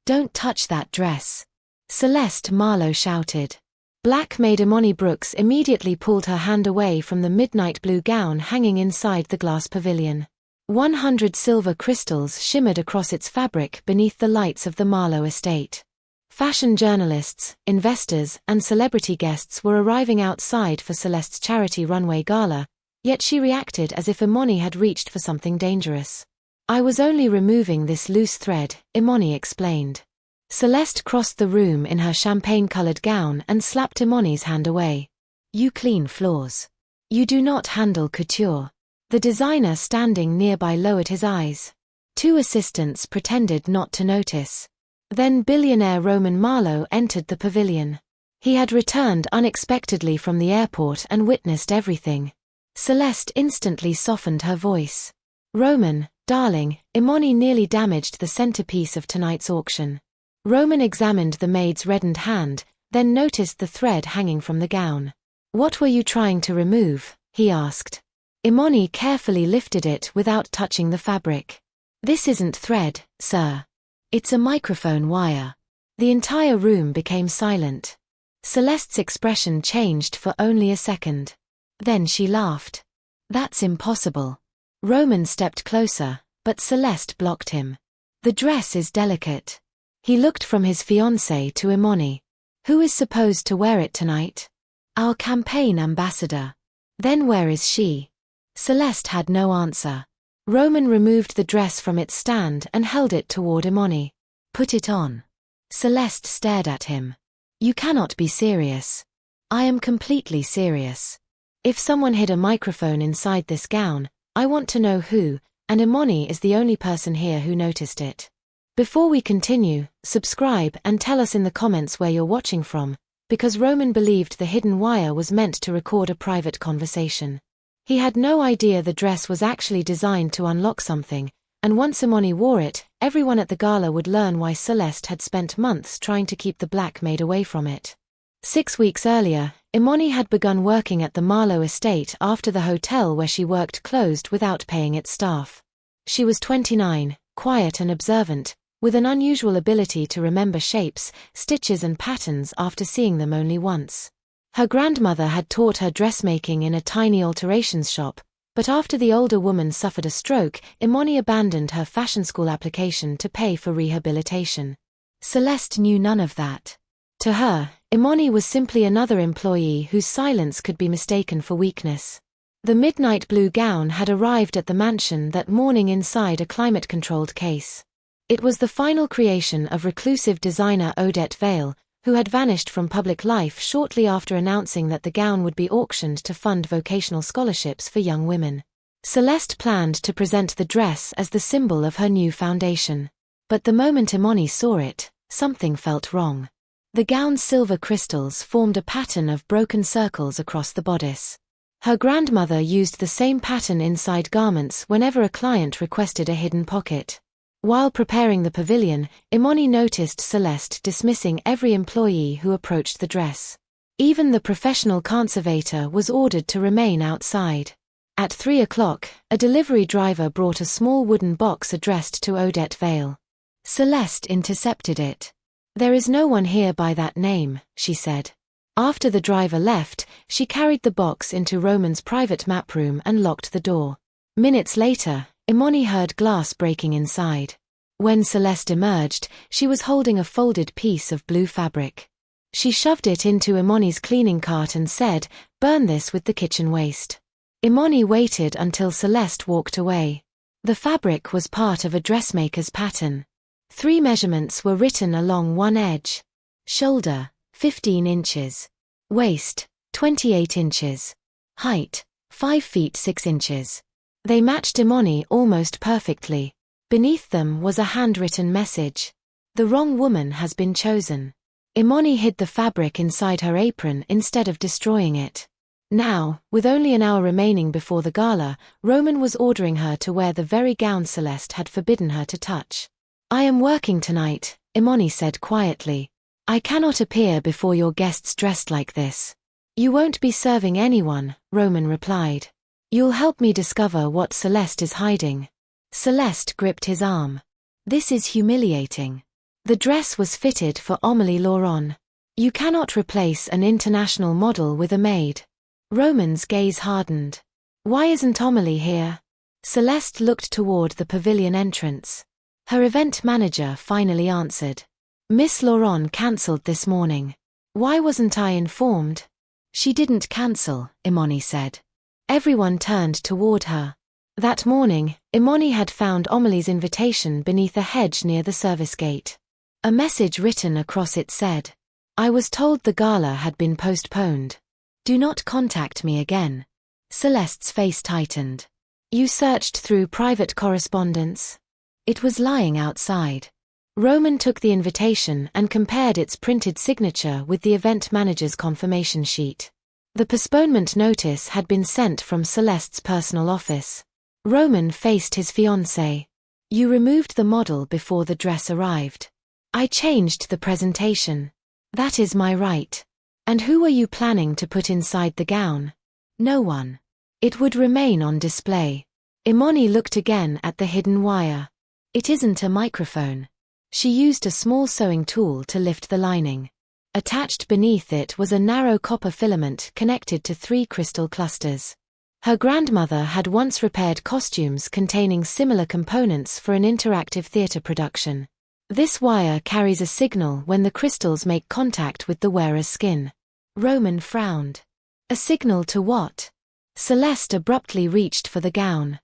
"Don't touch that dress," Celeste Marlowe shouted. Black Maid Imani Brooks immediately pulled her hand away from the midnight blue gown hanging inside the glass pavilion. 100 silver crystals shimmered across its fabric beneath the lights of the Marlowe estate. Fashion journalists, investors, and celebrity guests were arriving outside for Celeste's charity runway gala, yet she reacted as if Imani had reached for something dangerous. "I was only removing this loose thread," Imani explained. Celeste crossed the room in her champagne-colored gown and slapped Imani's hand away. "You clean floors. You do not handle couture." The designer standing nearby lowered his eyes. 2 assistants pretended not to notice. Then billionaire Roman Marlowe entered the pavilion. He had returned unexpectedly from the airport and witnessed everything. Celeste instantly softened her voice. "Roman, darling, Imani nearly damaged the centerpiece of tonight's auction." Roman examined the maid's reddened hand, then noticed the thread hanging from the gown. "What were you trying to remove?" he asked. Imani carefully lifted it without touching the fabric. "This isn't thread, sir. It's a microphone wire." The entire room became silent. Celeste's expression changed for only a second. Then she laughed. "That's impossible." Roman stepped closer, but Celeste blocked him. "The dress is delicate." He looked from his fiancée to Imani. "Who is supposed to wear it tonight?" "Our campaign ambassador." "Then where is she?" Celeste had no answer. Roman removed the dress from its stand and held it toward Imani. "Put it on." Celeste stared at him. "You cannot be serious." "I am completely serious. If someone hid a microphone inside this gown, I want to know who, and Imani is the only person here who noticed it. Before we continue, subscribe and tell us in the comments where you're watching from, because Roman believed the hidden wire was meant to record a private conversation. He had no idea the dress was actually designed to unlock something, and once Imani wore it, everyone at the gala would learn why Celeste had spent months trying to keep the Black Maid away from it. 6 weeks earlier, Imani had begun working at the Marlowe estate after the hotel where she worked closed without paying its staff. She was 29, quiet and observant, with an unusual ability to remember shapes, stitches and patterns after seeing them only once. Her grandmother had taught her dressmaking in a tiny alterations shop, but after the older woman suffered a stroke, Imani abandoned her fashion school application to pay for rehabilitation. Celeste knew none of that. To her, Imani was simply another employee whose silence could be mistaken for weakness. The midnight blue gown had arrived at the mansion that morning inside a climate-controlled case. It was the final creation of reclusive designer Odette Vale, who had vanished from public life shortly after announcing that the gown would be auctioned to fund vocational scholarships for young women. Celeste planned to present the dress as the symbol of her new foundation. But the moment Imani saw it, something felt wrong. The gown's silver crystals formed a pattern of broken circles across the bodice. Her grandmother used the same pattern inside garments whenever a client requested a hidden pocket. While preparing the pavilion, Imani noticed Celeste dismissing every employee who approached the dress. Even the professional conservator was ordered to remain outside. At 3 o'clock, a delivery driver brought a small wooden box addressed to Odette Vale. Celeste intercepted it. "There is no one here by that name," she said. After the driver left, she carried the box into Roman's private map room and locked the door. Minutes later, Imani heard glass breaking inside. When Celeste emerged, she was holding a folded piece of blue fabric. She shoved it into Imani's cleaning cart and said, "Burn this with the kitchen waste." Imani waited until Celeste walked away. The fabric was part of a dressmaker's pattern. 3 measurements were written along one edge. Shoulder, 15 inches. Waist, 28 inches. Height, 5 feet 6 inches. They matched Imani almost perfectly. Beneath them was a handwritten message. "The wrong woman has been chosen." Imani hid the fabric inside her apron instead of destroying it. Now, with only an hour remaining before the gala, Roman was ordering her to wear the very gown Celeste had forbidden her to touch. "I am working tonight," Imani said quietly. "I cannot appear before your guests dressed like this." "You won't be serving anyone," Roman replied. "You'll help me discover what Celeste is hiding." Celeste gripped his arm. "This is humiliating." The dress was fitted for Amélie Laurent. You cannot replace an international model with a maid. Roman's gaze hardened. Why isn't Amélie here? Celeste looked toward the pavilion entrance. Her event manager finally answered. Miss Laurent cancelled this morning. Why wasn't I informed? She didn't cancel, Imani said. Everyone turned toward her. That morning, Imani had found Amélie's invitation beneath a hedge near the service gate. A message written across it said, I was told the gala had been postponed. Do not contact me again. Celeste's face tightened. You searched through private correspondence? It was lying outside. Roman took the invitation and compared its printed signature with the event manager's confirmation sheet. The postponement notice had been sent from Celeste's personal office. Roman faced his fiancée. You removed the model before the dress arrived. I changed the presentation. That is my right. And who were you planning to put inside the gown? No one. It would remain on display. Imani looked again at the hidden wire. It isn't a microphone. She used a small sewing tool to lift the lining. Attached beneath it was a narrow copper filament connected to 3 crystal clusters. Her grandmother had once repaired costumes containing similar components for an interactive theater production. This wire carries a signal when the crystals make contact with the wearer's skin. Roman frowned. A signal to what? Celeste abruptly reached for the gown.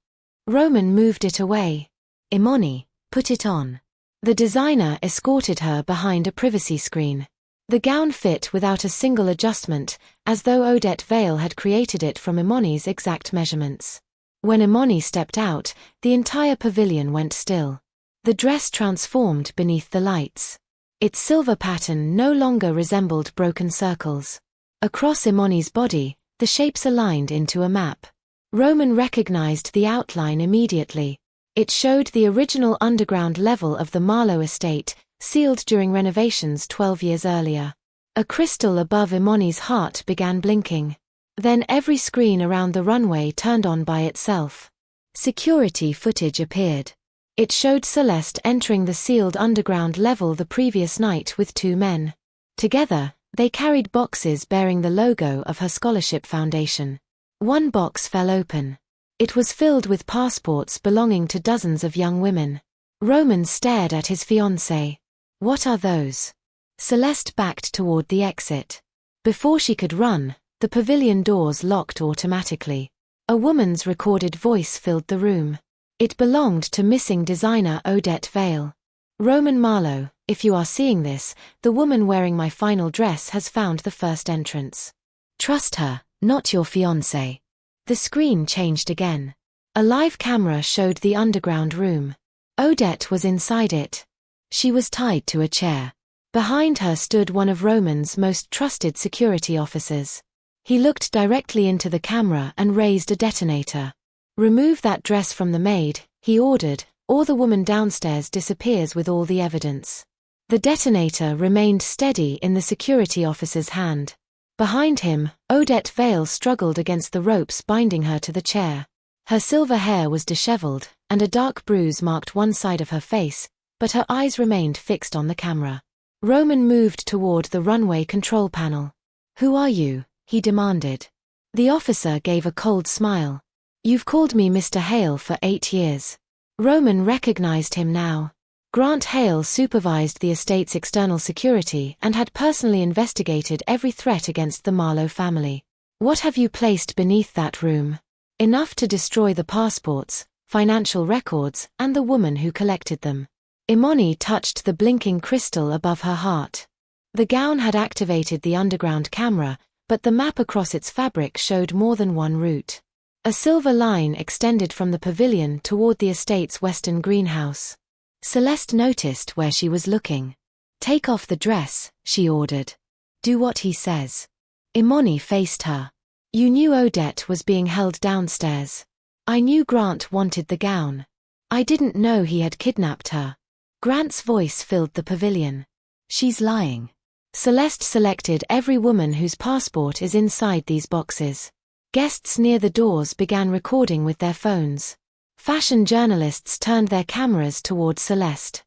Roman moved it away. Imani, put it on. The designer escorted her behind a privacy screen. The gown fit without a single adjustment, as though Odette Vale had created it from Imani's exact measurements. When Imani stepped out, the entire pavilion went still. The dress transformed beneath the lights. Its silver pattern no longer resembled broken circles. Across Imani's body, the shapes aligned into a map. Roman recognized the outline immediately. It showed the original underground level of the Marlowe estate, sealed during renovations 12 years earlier. A crystal above Imani's heart began blinking. Then every screen around the runway turned on by itself. Security footage appeared. It showed Celeste entering the sealed underground level the previous night with 2 men. Together, they carried boxes bearing the logo of her scholarship foundation. One box fell open. It was filled with passports belonging to dozens of young women. Roman stared at his fiancée. What are those? Celeste backed toward the exit. Before she could run, the pavilion doors locked automatically. A woman's recorded voice filled the room. It belonged to missing designer Odette Vale. Roman Marlowe, if you are seeing this, the woman wearing my final dress has found the first entrance. Trust her, not your fiancé. The screen changed again. A live camera showed the underground room. Odette was inside it. She was tied to a chair. Behind her stood one of Roman's most trusted security officers. He looked directly into the camera and raised a detonator. Remove that dress from the maid, he ordered, or the woman downstairs disappears with all the evidence. The detonator remained steady in the security officer's hand. Behind him, Odette Vale struggled against the ropes binding her to the chair. Her silver hair was disheveled, and a dark bruise marked one side of her face, but her eyes remained fixed on the camera. Roman moved toward the runway control panel. Who are you? He demanded. The officer gave a cold smile. You've called me Mr. Hale for 8 years. Roman recognized him now. Grant Hale supervised the estate's external security and had personally investigated every threat against the Marlowe family. What have you placed beneath that room? Enough to destroy the passports, financial records, and the woman who collected them. Imani touched the blinking crystal above her heart. The gown had activated the underground camera, but the map across its fabric showed more than one route. A silver line extended from the pavilion toward the estate's western greenhouse. Celeste noticed where she was looking. Take off the dress, she ordered. Do what he says. Imani faced her. You knew Odette was being held downstairs. I knew Grant wanted the gown. I didn't know he had kidnapped her. Grant's voice filled the pavilion. She's lying. Celeste selected every woman whose passport is inside these boxes. Guests near the doors began recording with their phones. Fashion journalists turned their cameras toward Celeste.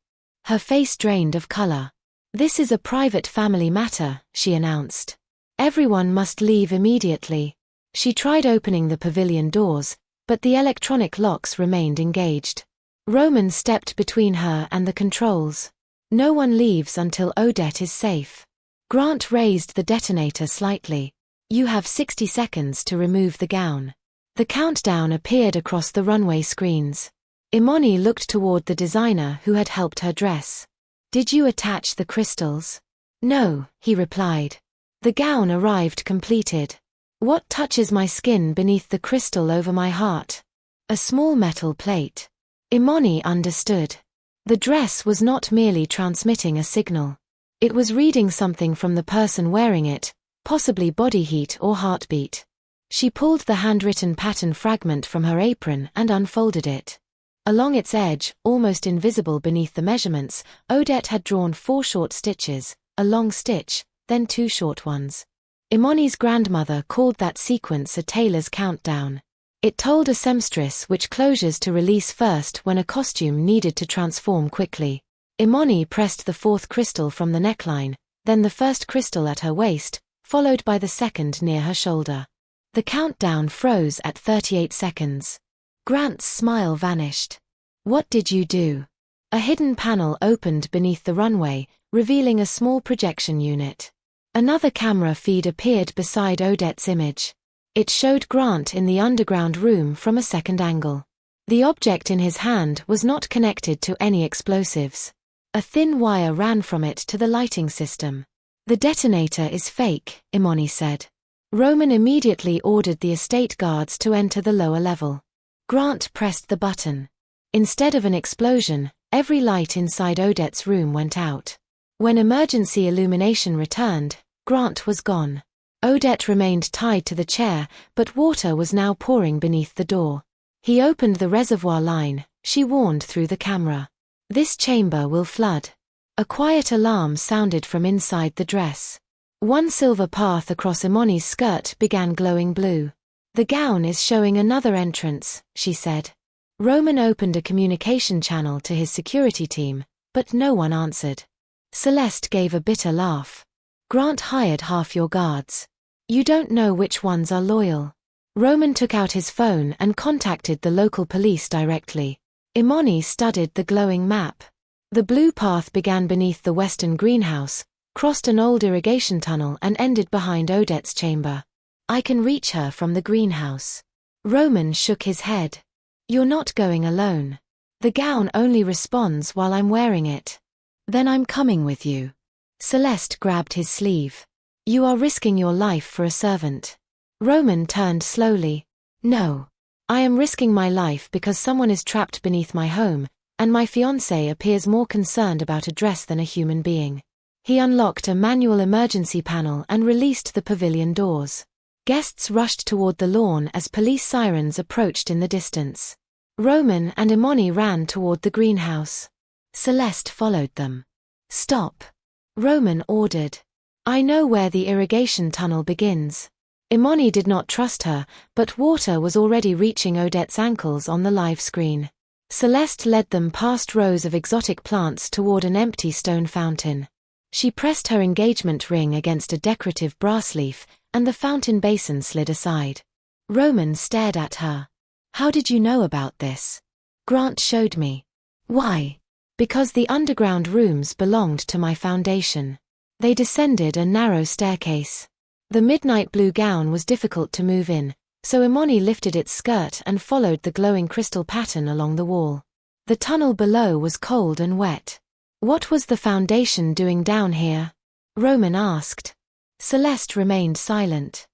Her face drained of color. "This is a private family matter," she announced. "Everyone must leave immediately." She tried opening the pavilion doors, but the electronic locks remained engaged. Roman stepped between her and the controls. "No one leaves until Odette is safe." Grant raised the detonator slightly. "You have 60 seconds to remove the gown." The countdown appeared across the runway screens. Imani looked toward the designer who had helped her dress. "Did you attach the crystals?" "No," he replied. The gown arrived completed. "What touches my skin beneath the crystal over my heart?" "A small metal plate." Imani understood. The dress was not merely transmitting a signal. It was reading something from the person wearing it, possibly body heat or heartbeat. She pulled the handwritten pattern fragment from her apron and unfolded it. Along its edge, almost invisible beneath the measurements, Odette had drawn 4 short stitches, a long stitch, then 2 short ones. Imani's grandmother called that sequence a tailor's countdown. It told a seamstress which closures to release first when a costume needed to transform quickly. Imani pressed the 4th crystal from the neckline, then the 1st crystal at her waist, followed by the 2nd near her shoulder. The countdown froze at 38 seconds. Grant's smile vanished. "What did you do?" A hidden panel opened beneath the runway, revealing a small projection unit. Another camera feed appeared beside Odette's image. It showed Grant in the underground room from a second angle. The object in his hand was not connected to any explosives. A thin wire ran from it to the lighting system. "The detonator is fake," Imani said. Roman immediately ordered the estate guards to enter the lower level. Grant pressed the button. Instead of an explosion, every light inside Odette's room went out. When emergency illumination returned, Grant was gone. Odette remained tied to the chair, but water was now pouring beneath the door. He opened the reservoir line, she warned through the camera. "This chamber will flood." A quiet alarm sounded from inside the dress. One silver path across Imani's skirt began glowing blue. "The gown is showing another entrance," she said. Roman opened a communication channel to his security team, but no one answered. Celeste gave a bitter laugh. "Grant hired half your guards. You don't know which ones are loyal." Roman took out his phone and contacted the local police directly. Imani studied the glowing map. The blue path began beneath the western greenhouse, crossed an old irrigation tunnel and ended behind Odette's chamber. "I can reach her from the greenhouse." Roman shook his head. "You're not going alone. The gown only responds while I'm wearing it." "Then I'm coming with you." Celeste grabbed his sleeve. "You are risking your life for a servant." Roman turned slowly. "No. I am risking my life because someone is trapped beneath my home, and my fiancé appears more concerned about a dress than a human being." He unlocked a manual emergency panel and released the pavilion doors. Guests rushed toward the lawn as police sirens approached in the distance. Roman and Imani ran toward the greenhouse. Celeste followed them. "Stop," Roman ordered. "I know where the irrigation tunnel begins." Imani did not trust her, but water was already reaching Odette's ankles on the live screen. Celeste led them past rows of exotic plants toward an empty stone fountain. She pressed her engagement ring against a decorative brass leaf, and the fountain basin slid aside. Roman stared at her. "How did you know about this?" "Grant showed me." "Why?" "Because the underground rooms belonged to my foundation." They descended a narrow staircase. The midnight blue gown was difficult to move in, so Imani lifted its skirt and followed the glowing crystal pattern along the wall. The tunnel below was cold and wet. "What was the foundation doing down here?" Roman asked. Celeste remained silent.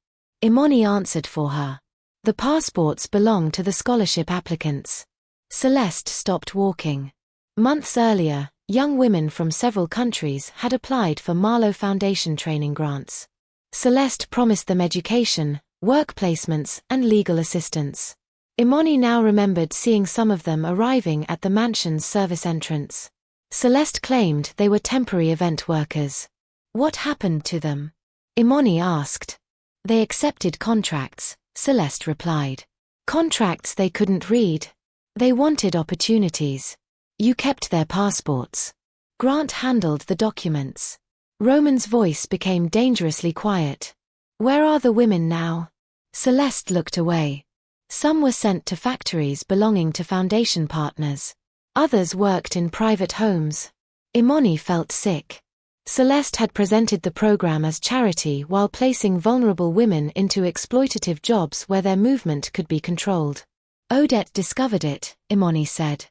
Imani answered for her. "The passports belong to the scholarship applicants." Celeste stopped walking. Months earlier, young women from several countries had applied for Marlowe Foundation training grants. Celeste promised them education, work placements, and legal assistance. Imani now remembered seeing some of them arriving at the mansion's service entrance. Celeste claimed they were temporary event workers. "What happened to them?" Imani asked. "They accepted contracts," Celeste replied. "Contracts they couldn't read. They wanted opportunities. You kept their passports." Grant handled the documents. Roman's voice became dangerously quiet. Where are the women now? Celeste looked away. Some were sent to factories belonging to foundation partners. Others worked in private homes. Imani felt sick. Celeste had presented the program as charity while placing vulnerable women into exploitative jobs where their movement could be controlled. Odette discovered it, Imani said.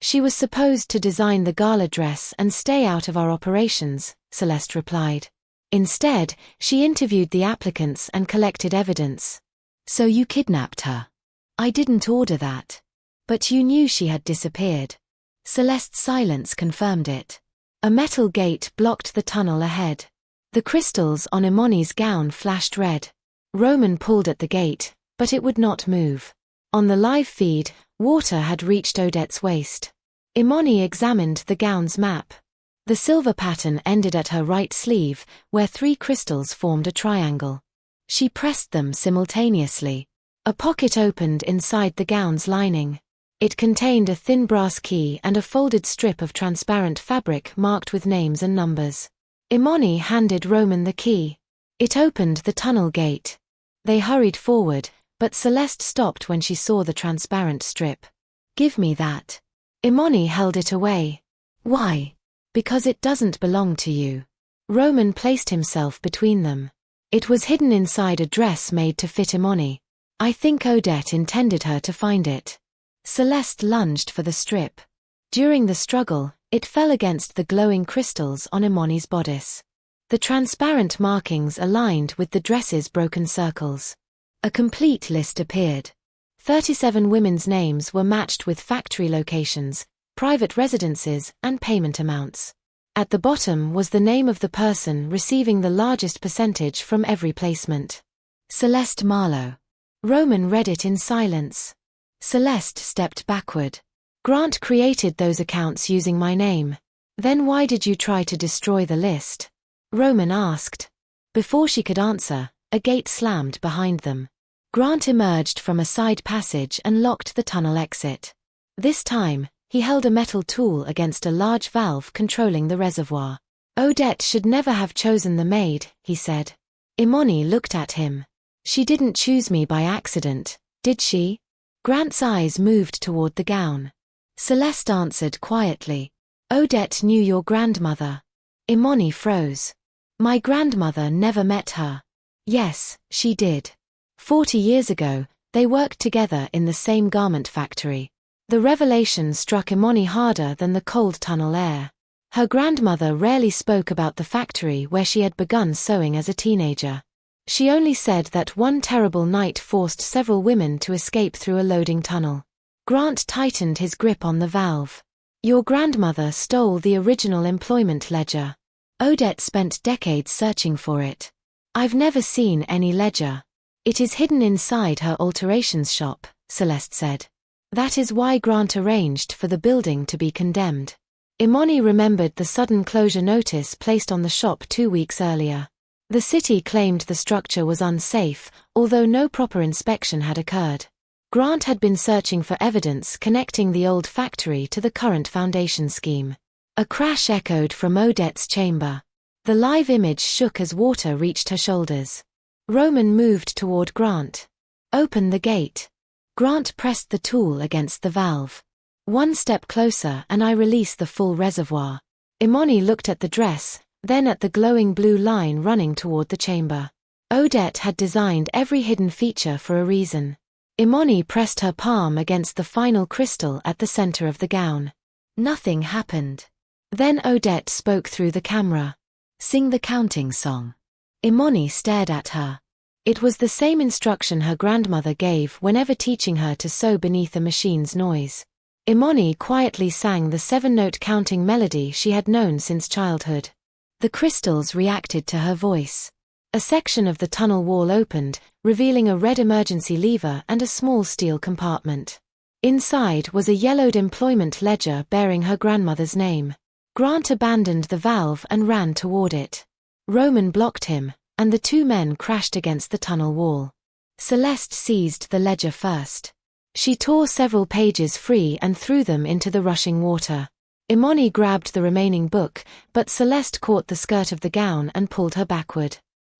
She was supposed to design the gala dress and stay out of our operations, Celeste replied. Instead, she interviewed the applicants and collected evidence. So you kidnapped her? I didn't order that. But you knew she had disappeared. Celeste's silence confirmed it. A metal gate blocked the tunnel ahead. The crystals on Imani's gown flashed red. Roman pulled at the gate, but it would not move. On the live feed, water had reached Odette's waist. Imani examined the gown's map. The silver pattern ended at her right sleeve, where 3 crystals formed a triangle. She pressed them simultaneously. A pocket opened inside the gown's lining. It contained a thin brass key and a folded strip of transparent fabric marked with names and numbers. Imani handed Roman the key. It opened the tunnel gate. They hurried forward, but Celeste stopped when she saw the transparent strip. Give me that. Imani held it away. Why? Because it doesn't belong to you. Roman placed himself between them. It was hidden inside a dress made to fit Imani. I think Odette intended her to find it. Celeste lunged for the strip. During the struggle, it fell against the glowing crystals on Imani's bodice. The transparent markings aligned with the dress's broken circles. A complete list appeared. 37 women's names were matched with factory locations, private residences, and payment amounts. At the bottom was the name of the person receiving the largest percentage from every placement. Celeste Marlowe. Roman read it in silence. Celeste stepped backward. Grant created those accounts using my name. Then why did you try to destroy the list? Roman asked. Before she could answer, a gate slammed behind them. Grant emerged from a side passage and locked the tunnel exit. This time, he held a metal tool against a large valve controlling the reservoir. Odette should never have chosen the maid, he said. Imani looked at him. She didn't choose me by accident, did she? Grant's eyes moved toward the gown. Celeste answered quietly. Odette knew your grandmother. Imani froze. My grandmother never met her. Yes, she did. 40 years ago, they worked together in the same garment factory. The revelation struck Imani harder than the cold tunnel air. Her grandmother rarely spoke about the factory where she had begun sewing as a teenager. She only said that one terrible night forced several women to escape through a loading tunnel. Grant tightened his grip on the valve. Your grandmother stole the original employment ledger. Odette spent decades searching for it. I've never seen any ledger. It is hidden inside her alterations shop, Celeste said. That is why Grant arranged for the building to be condemned. Imani remembered the sudden closure notice placed on the shop 2 weeks earlier. The city claimed the structure was unsafe, although no proper inspection had occurred. Grant had been searching for evidence connecting the old factory to the current foundation scheme. A crash echoed from Odette's chamber. The live image shook as water reached her shoulders. Roman moved toward Grant. Open the gate. Grant pressed the tool against the valve. One step closer and I release the full reservoir. Imani looked at the dress, then at the glowing blue line running toward the chamber. Odette had designed every hidden feature for a reason. Imani pressed her palm against the final crystal at the center of the gown. Nothing happened. Then Odette spoke through the camera. Sing the counting song. Imani stared at her. It was the same instruction her grandmother gave whenever teaching her to sew beneath a machine's noise. Imani quietly sang the 7-note counting melody she had known since childhood. The crystals reacted to her voice. A section of the tunnel wall opened, revealing a red emergency lever and a small steel compartment. Inside was a yellowed employment ledger bearing her grandmother's name. Grant abandoned the valve and ran toward it. Roman blocked him, and the 2 men crashed against the tunnel wall. Celeste seized the ledger first. She tore several pages free and threw them into the rushing water. Imani grabbed the remaining book, but Celeste caught the skirt of the gown and pulled her backward.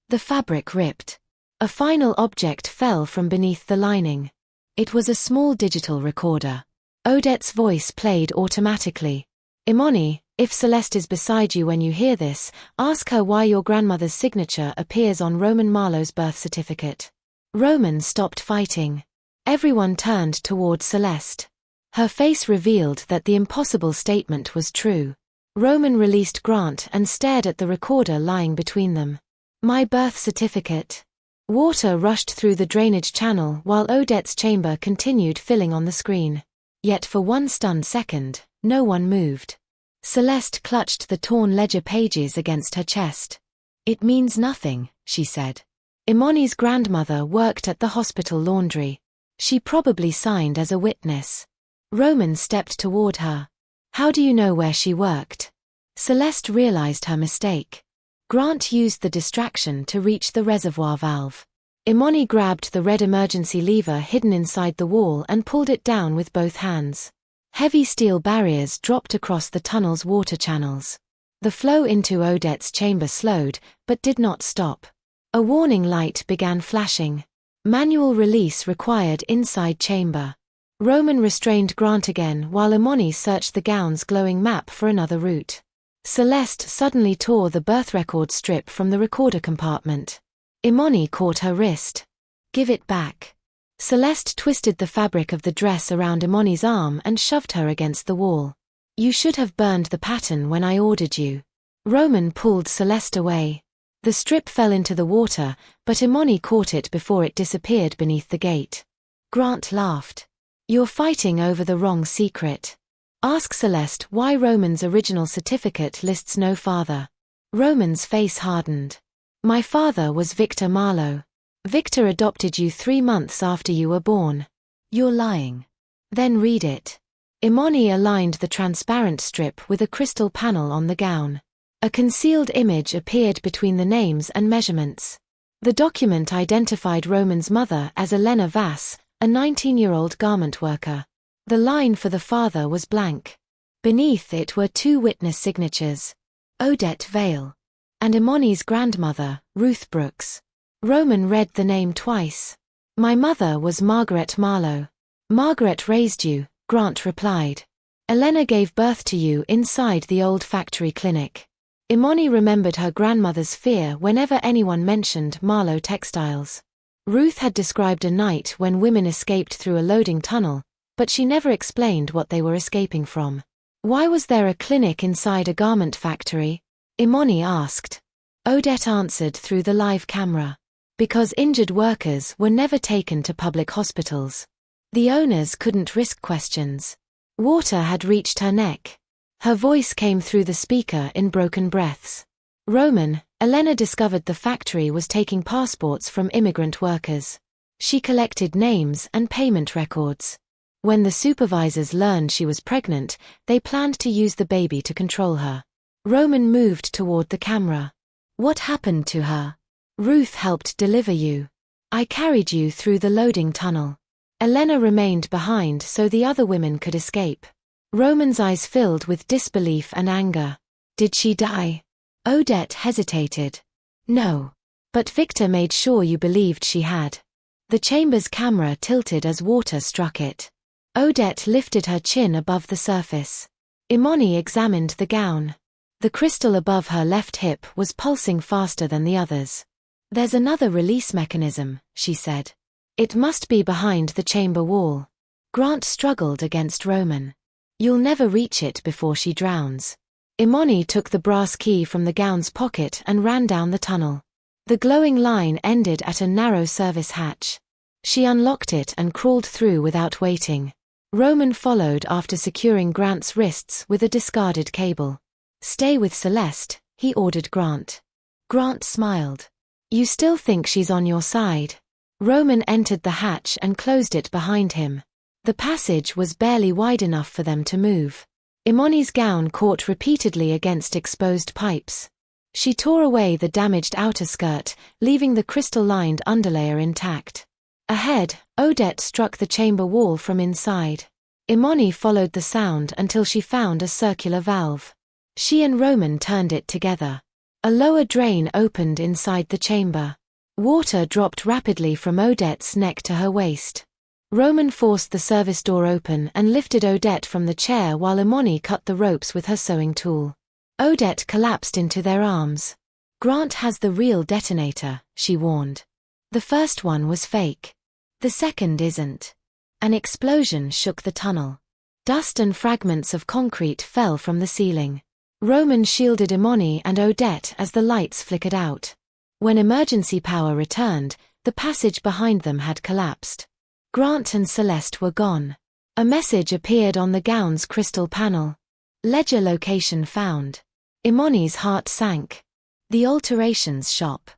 The fabric ripped. A final object fell from beneath the lining. It was a small digital recorder. Odette's voice played automatically. Imani, if Celeste is beside you when you hear this, ask her why your grandmother's signature appears on Roman Marlowe's birth certificate. Roman stopped fighting. Everyone turned toward Celeste. Her face revealed that the impossible statement was true. Roman released Grant and stared at the recorder lying between them. My birth certificate. Water rushed through the drainage channel while Odette's chamber continued filling on the screen. Yet for one stunned second, no one moved. Celeste clutched the torn ledger pages against her chest. It means nothing, she said. Imani's grandmother worked at the hospital laundry. She probably signed as a witness. Roman stepped toward her. How do you know where she worked? Celeste realized her mistake. Grant used the distraction to reach the reservoir valve. Imani grabbed the red emergency lever hidden inside the wall and pulled it down with both hands. Heavy steel barriers dropped across the tunnel's water channels. The flow into Odette's chamber slowed, but did not stop. A warning light began flashing. Manual release required inside chamber. Roman restrained Grant again while Imani searched the gown's glowing map for another route. Celeste suddenly tore the birth record strip from the recorder compartment. Imani caught her wrist. Give it back. Celeste twisted the fabric of the dress around Imani's arm and shoved her against the wall. You should have burned the pattern when I ordered you. Roman pulled Celeste away. The strip fell into the water, but Imani caught it before it disappeared beneath the gate. Grant laughed. You're fighting over the wrong secret. Ask Celeste why Roman's original certificate lists no father. Roman's face hardened. My father was Victor Marlowe. Victor adopted you 3 months after you were born. You're lying. Then read it. Imani aligned the transparent strip with a crystal panel on the gown. A concealed image appeared between the names and measurements. The document identified Roman's mother as Elena Vass, a 19-year-old garment worker. The line for the father was blank. Beneath it were 2 witness signatures. Odette Vale. And Imani's grandmother, Ruth Brooks. Roman read the name twice. My mother was Margaret Marlowe. Margaret raised you, Grant replied. Elena gave birth to you inside the old factory clinic. Imani remembered her grandmother's fear whenever anyone mentioned Marlowe textiles. Ruth had described a night when women escaped through a loading tunnel, but she never explained what they were escaping from. Why was there a clinic inside a garment factory? Imani asked. Odette answered through the live camera. Because injured workers were never taken to public hospitals. The owners couldn't risk questions. Water had reached her neck. Her voice came through the speaker in broken breaths. Roman, Elena discovered the factory was taking passports from immigrant workers. She collected names and payment records. When the supervisors learned she was pregnant, they planned to use the baby to control her. Roman moved toward the camera. What happened to her? Ruth helped deliver you. I carried you through the loading tunnel. Elena remained behind so the other women could escape. Roman's eyes filled with disbelief and anger. Did she die? Odette hesitated. No. But Victor made sure you believed she had. The chamber's camera tilted as water struck it. Odette lifted her chin above the surface. Imani examined the gown. The crystal above her left hip was pulsing faster than the others. There's another release mechanism, she said. It must be behind the chamber wall. Grant struggled against Roman. You'll never reach it before she drowns. Imani took the brass key from the gown's pocket and ran down the tunnel. The glowing line ended at a narrow service hatch. She unlocked it and crawled through without waiting. Roman followed after securing Grant's wrists with a discarded cable. Stay with Celeste, he ordered Grant. Grant smiled. You still think she's on your side? Roman entered the hatch and closed it behind him. The passage was barely wide enough for them to move. Imani's gown caught repeatedly against exposed pipes. She tore away the damaged outer skirt, leaving the crystal-lined underlayer intact. Ahead, Odette struck the chamber wall from inside. Imani followed the sound until she found a circular valve. She and Roman turned it together. A lower drain opened inside the chamber. Water dropped rapidly from Odette's neck to her waist. Roman forced the service door open and lifted Odette from the chair while Imani cut the ropes with her sewing tool. Odette collapsed into their arms. "Grant has the real detonator," she warned. "The first one was fake. The second isn't." An explosion shook the tunnel. Dust and fragments of concrete fell from the ceiling. Roman shielded Imani and Odette as the lights flickered out. When emergency power returned, the passage behind them had collapsed. Grant and Celeste were gone. A message appeared on the gown's crystal panel. "Ledger location found." Imani's heart sank. The alterations shop.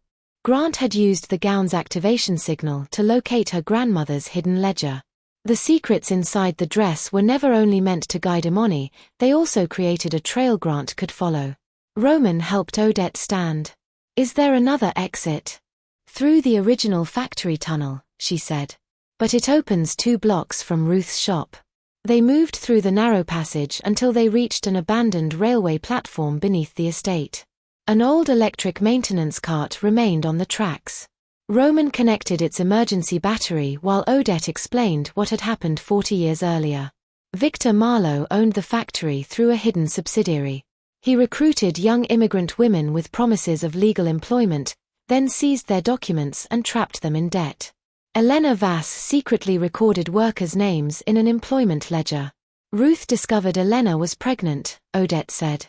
Grant had used the gown's activation signal to locate her grandmother's hidden ledger. The secrets inside the dress were never only meant to guide Imani, they also created a trail Grant could follow. Roman helped Odette stand. "Is there another exit?" "Through the original factory tunnel," she said. "But it opens 2 blocks from Ruth's shop." They moved through the narrow passage until they reached an abandoned railway platform beneath the estate. An old electric maintenance cart remained on the tracks. Roman connected its emergency battery while Odette explained what had happened 40 years earlier. Victor Marlowe owned the factory through a hidden subsidiary. He recruited young immigrant women with promises of legal employment, then seized their documents and trapped them in debt. Elena Vass secretly recorded workers' names in an employment ledger. Ruth discovered Elena was pregnant, Odette said.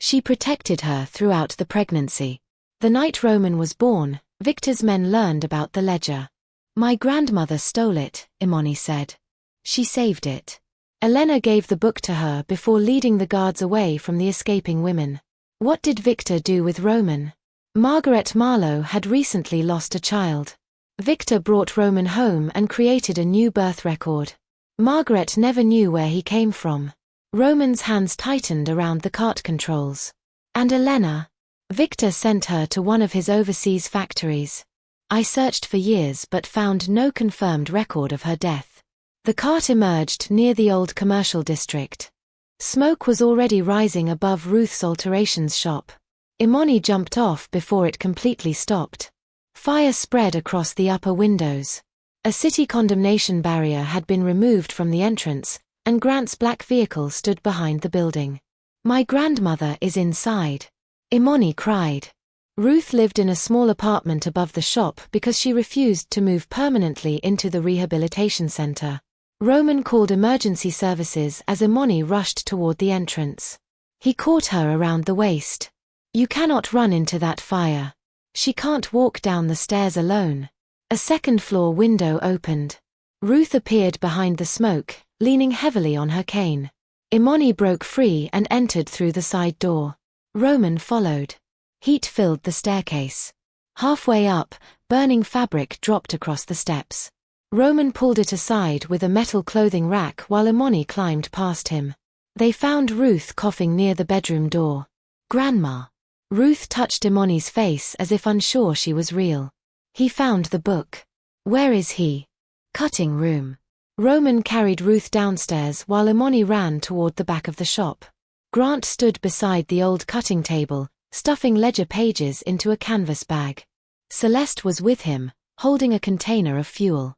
She protected her throughout the pregnancy. The night Roman was born, Victor's men learned about the ledger. "My grandmother stole it," Imani said. "She saved it." Elena gave the book to her before leading the guards away from the escaping women. What did Victor do with Roman? Margaret Marlowe had recently lost a child. Victor brought Roman home and created a new birth record. Margaret never knew where he came from. Roman's hands tightened around the cart controls. And Elena? Victor sent her to one of his overseas factories. "I searched for years but found no confirmed record of her death." The cart emerged near the old commercial district. Smoke was already rising above Ruth's alterations shop. Imani jumped off before it completely stopped. Fire spread across the upper windows. A city condemnation barrier had been removed from the entrance, and Grant's black vehicle stood behind the building. "My grandmother is inside," Imani cried. Ruth lived in a small apartment above the shop because she refused to move permanently into the rehabilitation center. Roman called emergency services as Imani rushed toward the entrance. He caught her around the waist. "You cannot run into that fire. She can't walk down the stairs alone." A second-floor window opened. Ruth appeared behind the smoke, leaning heavily on her cane. Imani broke free and entered through the side door. Roman followed. Heat filled the staircase. Halfway up, burning fabric dropped across the steps. Roman pulled it aside with a metal clothing rack while Imani climbed past him. They found Ruth coughing near the bedroom door. "Grandma." Ruth touched Imani's face as if unsure she was real. "He found the book." "Where is he?" "Cutting room." Roman carried Ruth downstairs while Imani ran toward the back of the shop. Grant stood beside the old cutting table, stuffing ledger pages into a canvas bag. Celeste was with him, holding a container of fuel.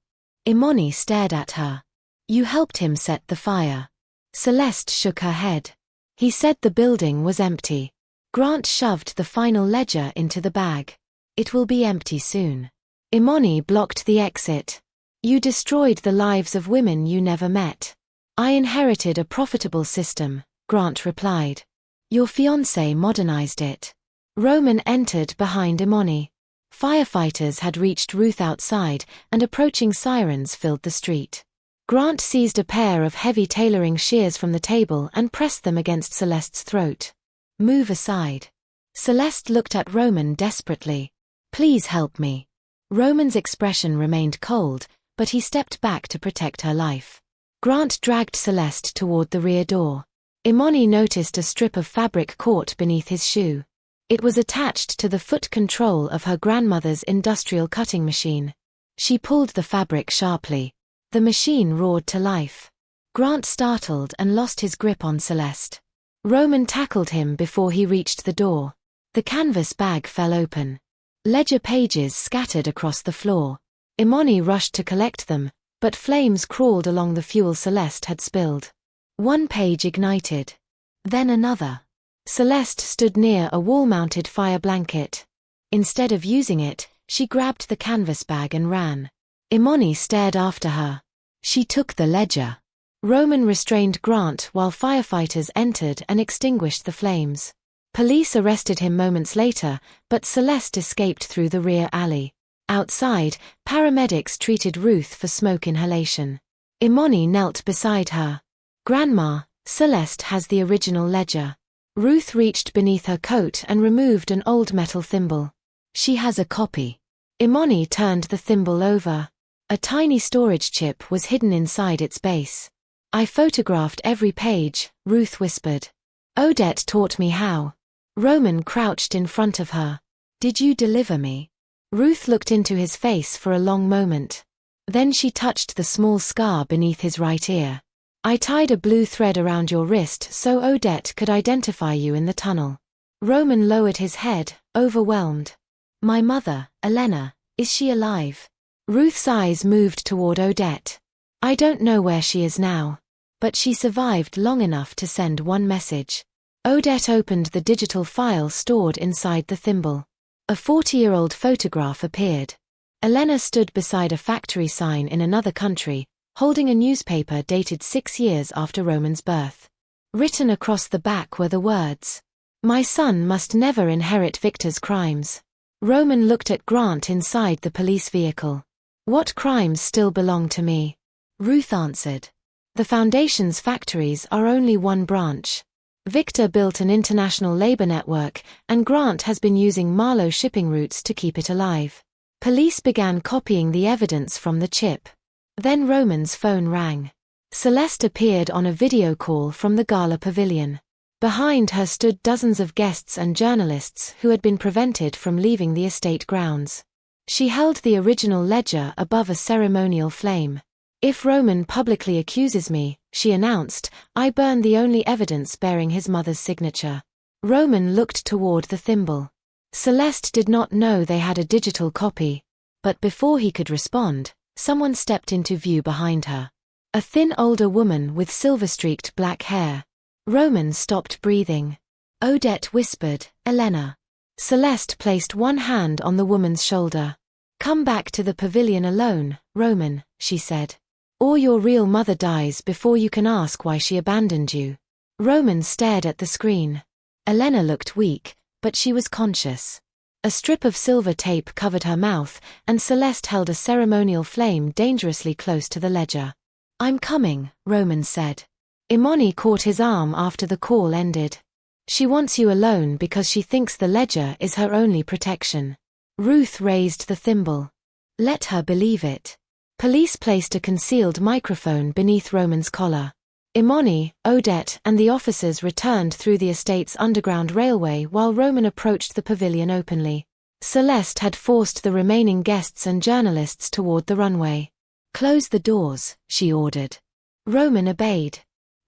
Imani stared at her. "You helped him set the fire." Celeste shook her head. "He said the building was empty." Grant shoved the final ledger into the bag. "It will be empty soon." Imani blocked the exit. "You destroyed the lives of women you never met." "I inherited a profitable system," Grant replied. "Your fiancé modernized it." Roman entered behind Imani. Firefighters had reached Ruth outside, and approaching sirens filled the street. Grant seized a pair of heavy tailoring shears from the table and pressed them against Celeste's throat. "Move aside." Celeste looked at Roman desperately. "Please help me." Roman's expression remained cold, but he stepped back to protect her life. Grant dragged Celeste toward the rear door. Imani noticed a strip of fabric caught beneath his shoe. It was attached to the foot control of her grandmother's industrial cutting machine. She pulled the fabric sharply. The machine roared to life. Grant startled and lost his grip on Celeste. Roman tackled him before he reached the door. The canvas bag fell open. Ledger pages scattered across the floor. Imani rushed to collect them, but flames crawled along the fuel Celeste had spilled. One page ignited. Then another. Celeste stood near a wall-mounted fire blanket. Instead of using it, she grabbed the canvas bag and ran. Imani stared after her. She took the ledger. Roman restrained Grant while firefighters entered and extinguished the flames. Police arrested him moments later, but Celeste escaped through the rear alley. Outside, paramedics treated Ruth for smoke inhalation. Imani knelt beside her. "Grandma, Celeste has the original ledger." Ruth reached beneath her coat and removed an old metal thimble. "She has a copy." Imani turned the thimble over. A tiny storage chip was hidden inside its base. "I photographed every page," Ruth whispered. "Odette taught me how." Roman crouched in front of her. "Did you deliver me?" Ruth looked into his face for a long moment. Then she touched the small scar beneath his right ear. "I tied a blue thread around your wrist so Odette could identify you in the tunnel." Roman lowered his head, overwhelmed. "My mother, Elena, is she alive?" Ruth's eyes moved toward Odette. "I don't know where she is now. But she survived long enough to send one message." Odette opened the digital file stored inside the thimble. A 40-year-old photograph appeared. Elena stood beside a factory sign in another country, holding a newspaper dated 6 years after Roman's birth. Written across the back were the words, "My son must never inherit Victor's crimes." Roman looked at Grant inside the police vehicle. "What crimes still belong to me?" Ruth answered. "The Foundation's factories are only one branch. Victor built an international labor network, and Grant has been using Marlowe shipping routes to keep it alive." Police began copying the evidence from the chip. Then Roman's phone rang. Celeste appeared on a video call from the gala pavilion. Behind her stood dozens of guests and journalists who had been prevented from leaving the estate grounds. She held the original ledger above a ceremonial flame. "If Roman publicly accuses me," she announced, "I burn the only evidence bearing his mother's signature." Roman looked toward the thimble. Celeste did not know they had a digital copy. But before he could respond, someone stepped into view behind her. A thin older woman with silver-streaked black hair. Roman stopped breathing. Odette whispered, "Elena." Celeste placed one hand on the woman's shoulder. "Come back to the pavilion alone, Roman," she said. "Or your real mother dies before you can ask why she abandoned you." Roman stared at the screen. Elena looked weak, but she was conscious. A strip of silver tape covered her mouth, and Celeste held a ceremonial flame dangerously close to the ledger. "I'm coming," Roman said. Imani caught his arm after the call ended. "She wants you alone because she thinks the ledger is her only protection." Ruth raised the thimble. "Let her believe it." Police placed a concealed microphone beneath Roman's collar. Imani, Odette, and the officers returned through the estate's underground railway while Roman approached the pavilion openly. Celeste had forced the remaining guests and journalists toward the runway. "Close the doors," she ordered. Roman obeyed.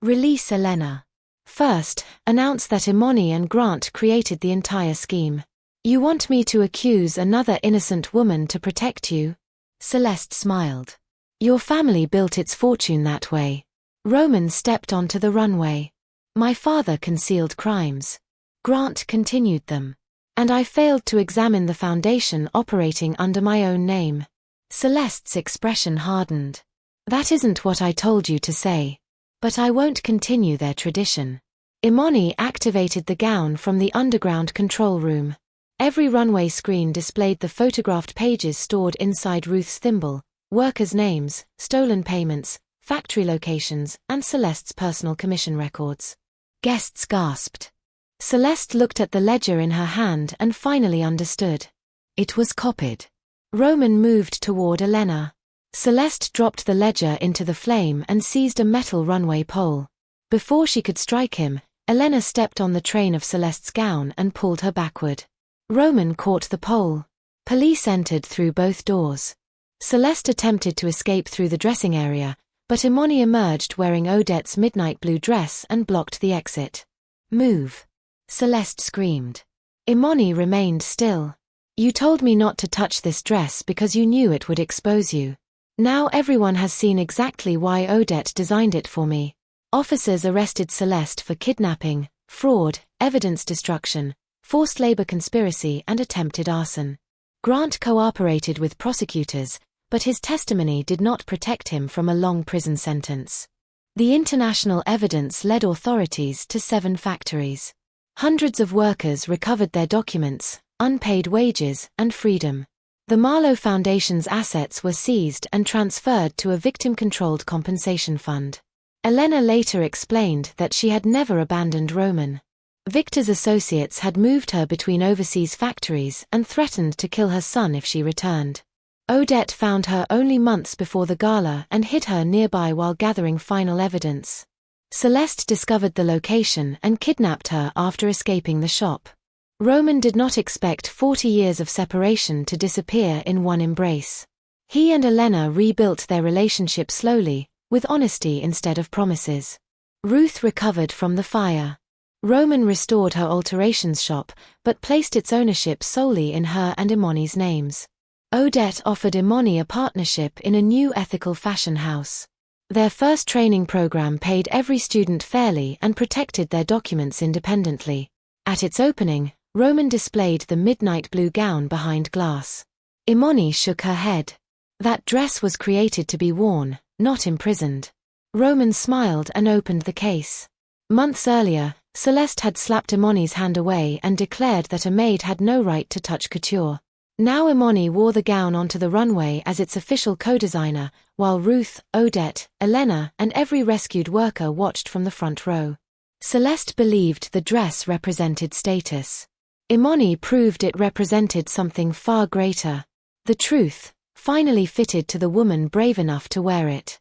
"Release Elena. First, announce that Imani and Grant created the entire scheme. You want me to accuse another innocent woman to protect you?" Celeste smiled. "Your family built its fortune that way." Roman stepped onto the runway. "My father concealed crimes. Grant continued them. And I failed to examine the Foundation operating under my own name." Celeste's expression hardened. "That isn't what I told you to say. But I won't continue their tradition." Imani activated the gown from the underground control room. Every runway screen displayed the photographed pages stored inside Ruth's thimble, workers' names, stolen payments, factory locations, and Celeste's personal commission records. Guests gasped. Celeste looked at the ledger in her hand and finally understood. It was copied. Roman moved toward Elena. Celeste dropped the ledger into the flame and seized a metal runway pole. Before she could strike him, Elena stepped on the train of Celeste's gown and pulled her backward. Roman caught the pole. Police entered through both doors. Celeste attempted to escape through the dressing area, But Imani emerged wearing Odette's midnight blue dress and blocked the exit. "Move!" Celeste screamed. Imani remained still. "You told me not to touch this dress because you knew it would expose you. Now everyone has seen exactly why Odette designed it for me." Officers arrested Celeste for kidnapping, fraud, evidence destruction, forced labor conspiracy and attempted arson. Grant cooperated with prosecutors, but his testimony did not protect him from a long prison sentence. The international evidence led authorities to 7 factories. Hundreds of workers recovered their documents, unpaid wages, and freedom. The Marlowe Foundation's assets were seized and transferred to a victim-controlled compensation fund. Elena later explained that she had never abandoned Roman. Victor's associates had moved her between overseas factories and threatened to kill her son if she returned. Odette found her only months before the gala and hid her nearby while gathering final evidence. Celeste discovered the location and kidnapped her after escaping the shop. Roman did not expect 40 years of separation to disappear in one embrace. He and Elena rebuilt their relationship slowly, with honesty instead of promises. Ruth recovered from the fire. Roman restored her alterations shop, but placed its ownership solely in her and Imani's names. Odette offered Imani a partnership in a new ethical fashion house. Their first training program paid every student fairly and protected their documents independently. At its opening, Roman displayed the midnight blue gown behind glass. Imani shook her head. That dress was created to be worn, not imprisoned. Roman smiled and opened the case. Months earlier, Celeste had slapped Imani's hand away and declared that a maid had no right to touch couture. Now Imani wore the gown onto the runway as its official co-designer, while Ruth, Odette, Elena, and every rescued worker watched from the front row. Celeste believed the dress represented status. Imani proved it represented something far greater. The truth, finally fitted to the woman brave enough to wear it.